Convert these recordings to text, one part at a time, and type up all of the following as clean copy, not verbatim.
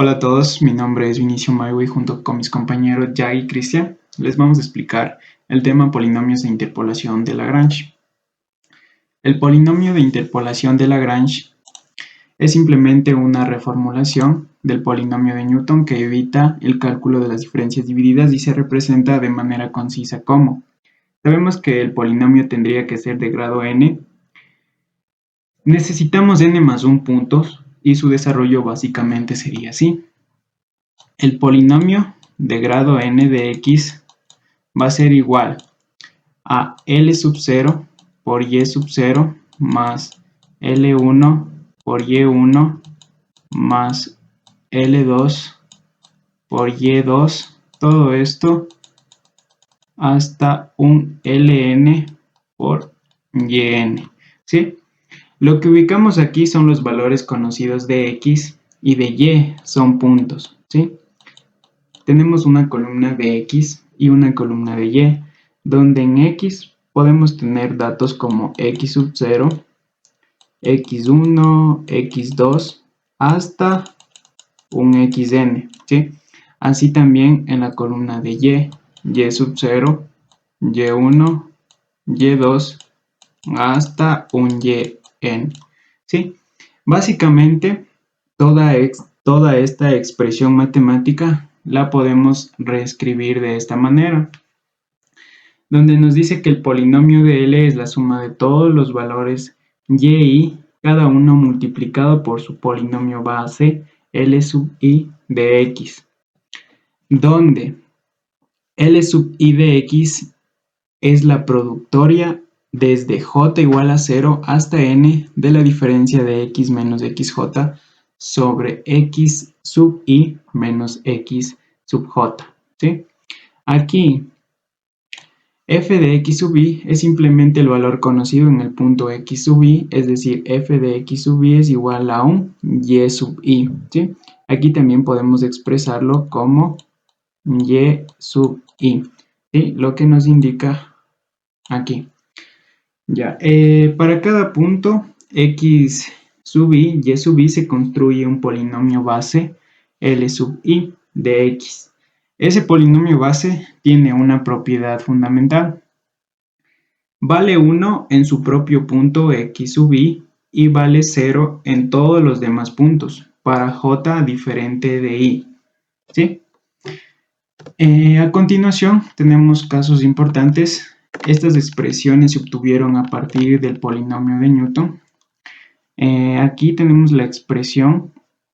Hola a todos, mi nombre es Vinicio Maigo y junto con mis compañeros Jai y Cristian les vamos a explicar el tema polinomios de interpolación de Lagrange. El polinomio de interpolación de Lagrange es simplemente una reformulación del polinomio de Newton que evita el cálculo de las diferencias divididas y se representa de manera concisa como: sabemos que el polinomio tendría que ser de grado n, necesitamos n más 1 puntos y su desarrollo básicamente sería así. El polinomio de grado n de x va a ser igual a L sub 0 por Y sub 0 más L1 por Y1 más L2 por Y2, todo esto hasta un Ln por Yn, ¿sí? Lo que ubicamos aquí son los valores conocidos de x y de y, son puntos, ¿sí? Tenemos una columna de x y una columna de y, donde en x podemos tener datos como x sub 0, x1, x2, hasta un xn, ¿sí? Así también en la columna de y sub 0, y1, y2, hasta un yn, ¿sí? Básicamente, toda esta expresión matemática la podemos reescribir de esta manera, donde nos dice que el polinomio de L es la suma de todos los valores y, cada uno multiplicado por su polinomio base L sub i de x, donde L sub i de x es la productoria desde j igual a 0 hasta n de la diferencia de x menos xj sobre x sub i menos x sub j, ¿sí? Aquí f de x sub i es simplemente el valor conocido en el punto x sub i, es decir, f de x sub i es igual a un y sub i, ¿sí? Aquí también podemos expresarlo como y sub i, ¿sí? Lo que nos indica aquí. Ya, para cada punto x sub i, y sub i se construye un polinomio base L sub i de x. Ese polinomio base tiene una propiedad fundamental. Vale 1 en su propio punto x sub i y vale 0 en todos los demás puntos para j diferente de i, ¿sí? A continuación tenemos casos importantes. Estas expresiones se obtuvieron a partir del polinomio de Newton. Aquí tenemos la expresión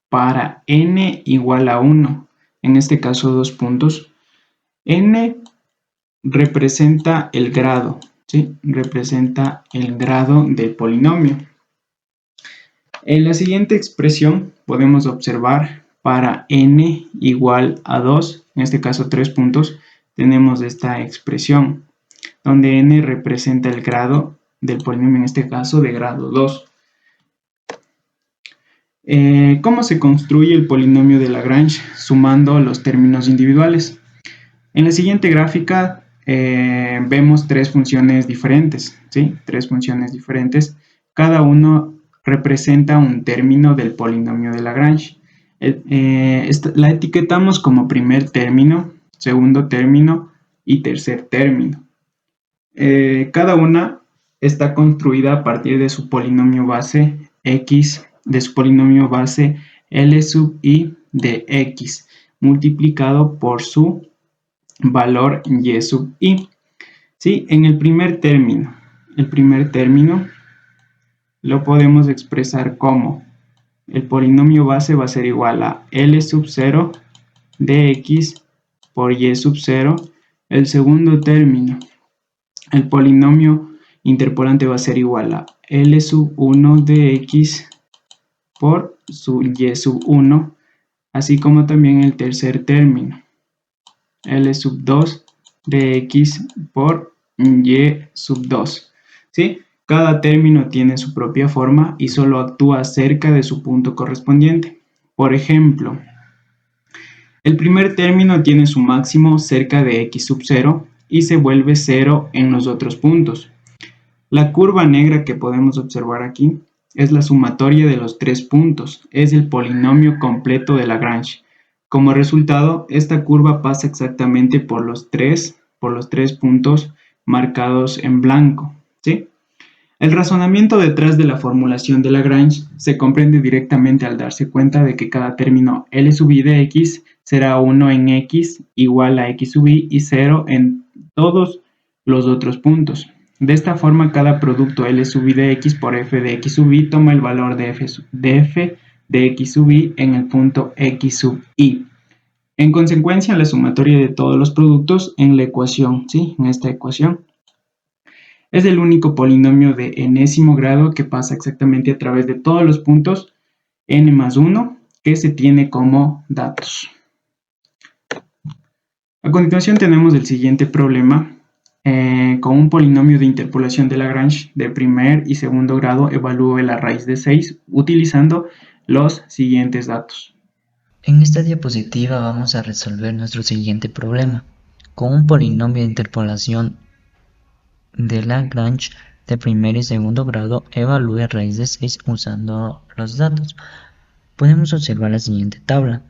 para n igual a 1, en este caso 2 puntos. N representa el grado, ¿sí? Representa el grado del polinomio. En la siguiente expresión podemos observar para n igual a 2, en este caso 3 puntos, tenemos esta expresión, donde n representa el grado del polinomio, en este caso de grado 2. ¿Cómo se construye el polinomio de Lagrange sumando los términos individuales? En la siguiente gráfica vemos tres funciones diferentes, ¿sí? Tres funciones diferentes. Cada uno representa un término del polinomio de Lagrange. La etiquetamos como primer término, segundo término y tercer término. Cada una está construida a partir de su polinomio base x, de su polinomio base L sub i de x, multiplicado por su valor y sub i. ¿Sí? En el primer término lo podemos expresar como el polinomio base va a ser igual a L sub 0 de x por y sub 0. El segundo término, el polinomio interpolante va a ser igual a L sub 1 de x por su y sub 1, así como también el tercer término, L sub 2 de x por y sub 2, ¿sí? Cada término tiene su propia forma y solo actúa cerca de su punto correspondiente. Por ejemplo, el primer término tiene su máximo cerca de x sub 0 y se vuelve 0 en los otros puntos. La curva negra que podemos observar aquí es la sumatoria de los tres puntos, es el polinomio completo de Lagrange. Como resultado, esta curva pasa exactamente por los tres puntos marcados en blanco, ¿sí? El razonamiento detrás de la formulación de Lagrange se comprende directamente al darse cuenta de que cada término L sub i de x será 1 en x igual a x sub i y 0 en todos los otros puntos. De esta forma, cada producto L sub i de x por f de x sub i toma el valor de f de x sub i en el punto x sub i. En consecuencia, la sumatoria de todos los productos en la ecuación, ¿sí? En esta ecuación, es el único polinomio de enésimo grado que pasa exactamente a través de todos los puntos n más 1 que se tiene como datos. A continuación tenemos el siguiente problema. Con un polinomio de interpolación de Lagrange de primer y segundo grado, evalúe la raíz de 6 utilizando los siguientes datos. En esta diapositiva vamos a resolver nuestro siguiente problema. Con un polinomio de interpolación de Lagrange de primer y segundo grado, evalúe raíz de 6 usando los datos. Podemos observar la siguiente tabla,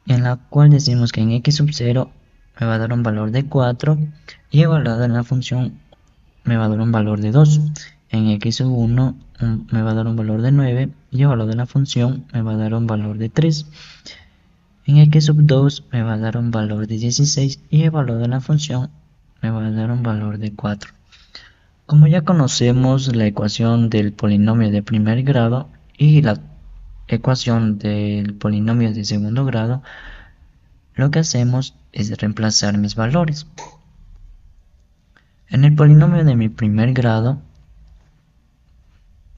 en la cual decimos que en x sub 0 me va a dar un valor de 4 y evaluado en la función me va a dar un valor de 2. En x sub 1 me va a dar un valor de 9 y evaluado en la función me va a dar un valor de 3. En x sub 2 me va a dar un valor de 16 y evaluado en la función me va a dar un valor de 4. Como ya conocemos la ecuación del polinomio de primer grado y la ecuación del polinomio de segundo grado, lo que hacemos es reemplazar mis valores. En el polinomio de mi primer grado,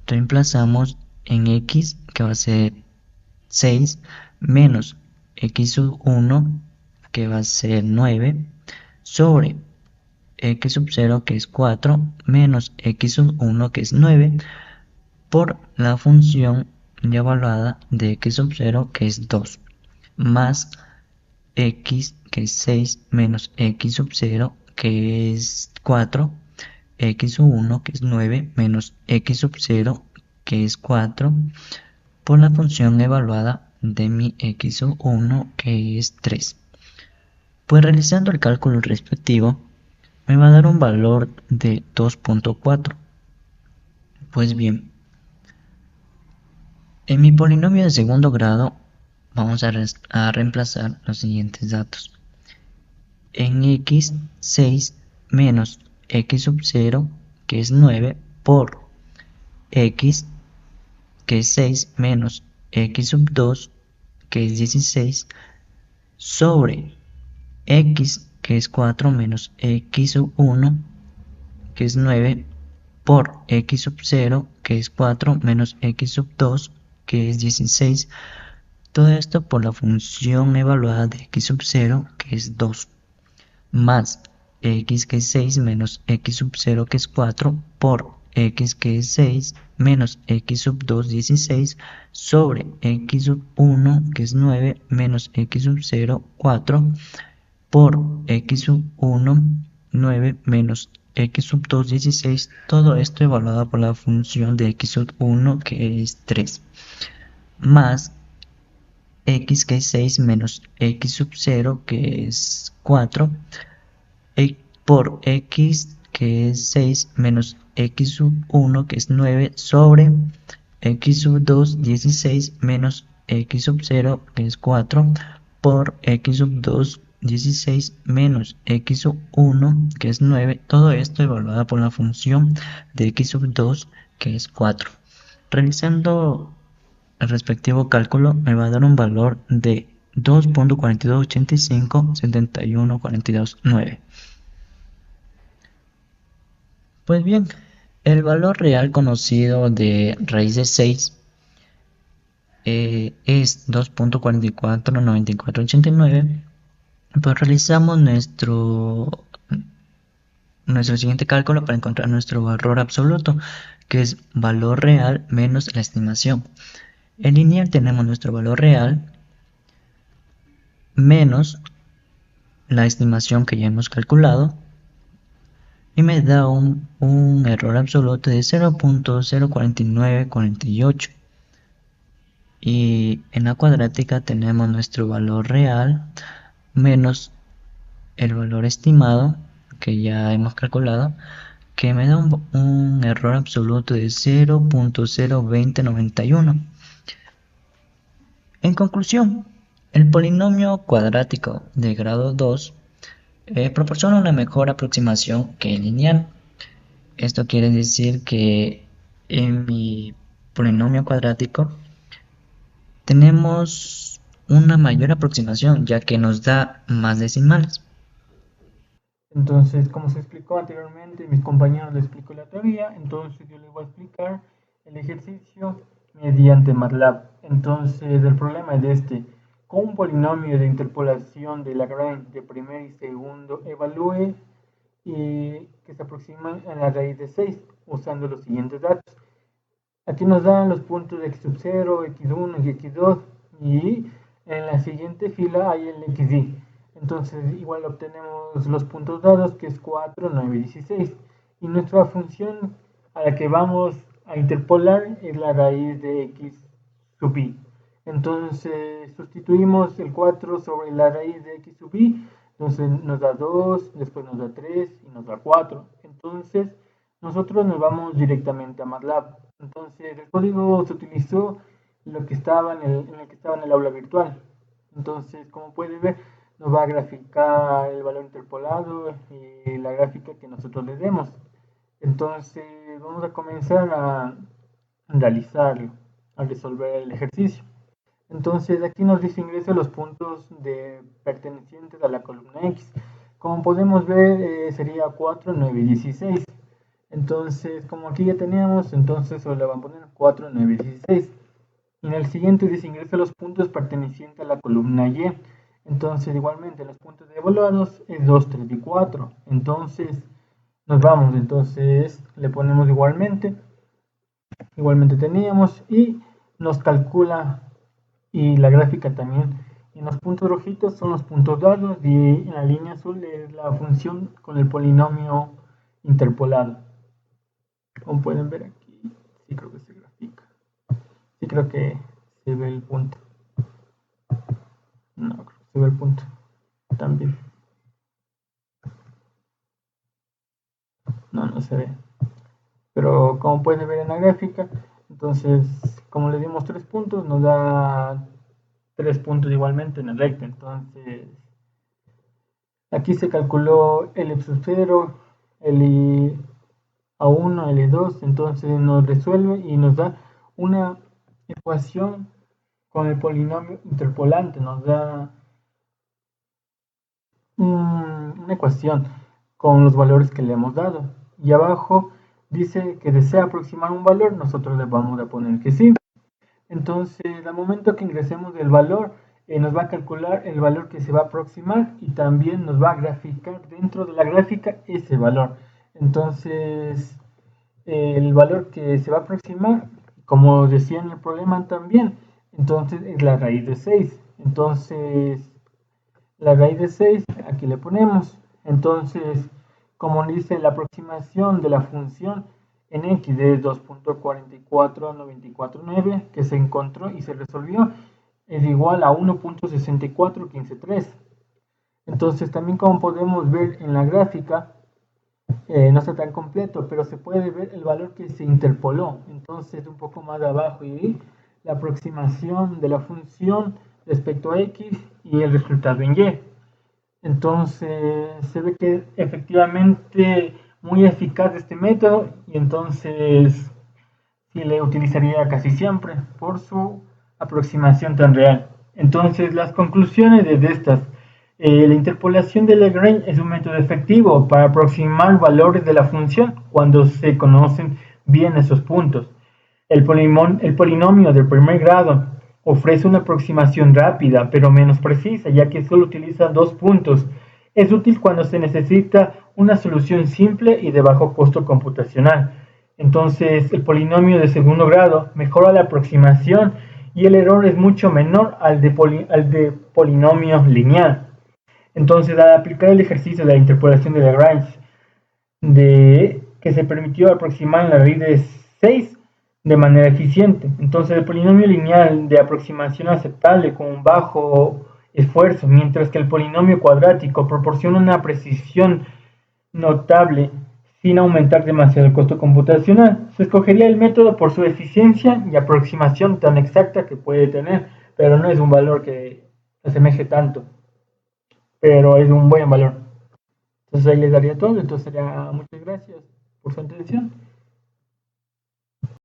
reemplazamos en x, que va a ser 6, menos x sub 1, que va a ser 9, sobre x sub 0, que es 4, menos x sub 1, que es 9, por la función ya evaluada de x sub 0, que es 2, más x, que es 6, menos x sub 0, que es 4, x sub 1, que es 9, menos x sub 0, que es 4, por la función evaluada de mi x sub 1, que es 3. Pues realizando el cálculo respectivo, me va a dar un valor de 2.4. Pues bien, en mi polinomio de segundo grado vamos a reemplazar los siguientes datos. En x, 6 menos x sub 0, que es 9, por x, que es 6, menos x sub 2, que es 16, sobre x, que es 4, menos x sub 1, que es 9, por x sub 0, que es 4, menos x sub 2, que es 16. Todo esto por la función evaluada de x sub 0, que es 2, más x, que es 6, menos x sub 0, que es 4, por x, que es 6, menos x sub 2, 16, sobre x sub 1, que es 9, menos x sub 0, 4, por x sub 1, 9, menos x sub 2, 16, todo esto evaluado por la función de x sub 1, que es 3, más x, que es 6, menos x sub 0, que es 4, por x, que es 6, menos x sub 1, que es 9, sobre x sub 2, 16, menos x sub 0, que es 4, por x sub 2, 16, menos x sub 1, que es 9, todo esto evaluado por la función de x sub 2, que es 4. Realizando el respectivo cálculo me va a dar un valor de 2.4285, 71.42.9. Pues bien, el valor real conocido de raíz de 6 es 2.449489. Pues realizamos nuestro siguiente cálculo para encontrar nuestro valor absoluto, que es valor real menos la estimación. En lineal tenemos nuestro valor real menos la estimación que ya hemos calculado, y me da un error absoluto de 0.04948. Y en la cuadrática tenemos nuestro valor real menos el valor estimado que ya hemos calculado, que me da un error absoluto de 0.02091. En conclusión, el polinomio cuadrático de grado 2 proporciona una mejor aproximación que el lineal. Esto quiere decir que en mi polinomio cuadrático tenemos una mayor aproximación, ya que nos da más decimales. Entonces, como se explicó anteriormente, mis compañeros les explicó la teoría, entonces yo les voy a explicar el ejercicio mediante MATLAB. Entonces, el problema es este: con un polinomio de interpolación de Lagrange de primer y segundo, evalúe que se aproximan a la raíz de 6 usando los siguientes datos. Aquí nos dan los puntos de x sub 0, x1 y x2, y en la siguiente fila hay el xy. Entonces igual obtenemos los puntos dados, que es 4, 9 y 16. Y nuestra función a la que vamos a interpolar es la raíz de x sub y. Entonces sustituimos el 4 sobre la raíz de x sub y. Entonces nos da 2, después nos da 3 y nos da 4. Entonces nosotros nos vamos directamente a MATLAB. Entonces el código se utilizó lo que estaba en el que estaba en el aula virtual. Entonces, como pueden ver, nos va a graficar el valor interpolado y la gráfica que nosotros le demos. Entonces vamos a comenzar a realizarlo, a resolver el ejercicio. Entonces aquí nos dice ingresa los puntos pertenecientes a la columna X. Como podemos ver, sería 4, 9 y 16. Entonces, como aquí ya teníamos, entonces solo le van a poner 4, 9 y 16. Y en el siguiente dice ingresa los puntos pertenecientes a la columna Y. Entonces, igualmente, los puntos evaluados es 2, 3 y 4. Entonces, nos vamos. Entonces, le ponemos igualmente. Igualmente teníamos y nos calcula, y la gráfica también. Y en los puntos rojitos son los puntos dados y en la línea azul es la función con el polinomio interpolado. Como pueden ver aquí, sí creo que se grafica. Sí creo que se ve el punto. No, creo que se ve el punto también. No se ve. Pero como pueden ver en la gráfica, entonces, como le dimos 3 puntos, nos da 3 puntos igualmente en el recto. Entonces, aquí se calculó el y0, el a1, el e2, entonces nos resuelve y nos da una ecuación con el polinomio interpolante, nos da una ecuación con los valores que le hemos dado. Y abajo dice que desea aproximar un valor, nosotros le vamos a poner que sí. Entonces, al momento que ingresemos el valor, nos va a calcular el valor que se va a aproximar y también nos va a graficar dentro de la gráfica ese valor. Entonces, el valor que se va a aproximar, como decía en el problema también, entonces es la raíz de 6. Entonces, la raíz de 6, aquí le ponemos. Entonces, como dice la aproximación de la función en x es 2.44949, que se encontró y se resolvió, es igual a 1.64153. Entonces, también como podemos ver en la gráfica, no está tan completo, pero se puede ver el valor que se interpoló. Entonces, un poco más abajo, y la aproximación de la función respecto a x y el resultado en y. Entonces, se ve que efectivamente muy eficaz este método, y entonces sí le utilizaría casi siempre por su aproximación tan real. Entonces, las conclusiones de estas: la interpolación de Lagrange es un método efectivo para aproximar valores de la función cuando se conocen bien esos puntos. El polinomio del primer grado ofrece una aproximación rápida pero menos precisa, ya que solo utiliza 2 puntos. Es útil cuando se necesita una solución simple y de bajo costo computacional. Entonces, el polinomio de segundo grado mejora la aproximación y el error es mucho menor al de polinomio lineal. Entonces, al aplicar el ejercicio de la interpolación de Lagrange, de que se permitió aproximar la raíz de 6 de manera eficiente. Entonces el polinomio lineal de aproximación aceptable con un bajo esfuerzo, mientras que el polinomio cuadrático proporciona una precisión notable sin aumentar demasiado el costo computacional. Se escogería el método por su eficiencia y aproximación tan exacta que puede tener, pero no es un valor que asemeje tanto, pero es un buen valor. Entonces ahí les daría todo. Entonces sería muchas gracias por su atención.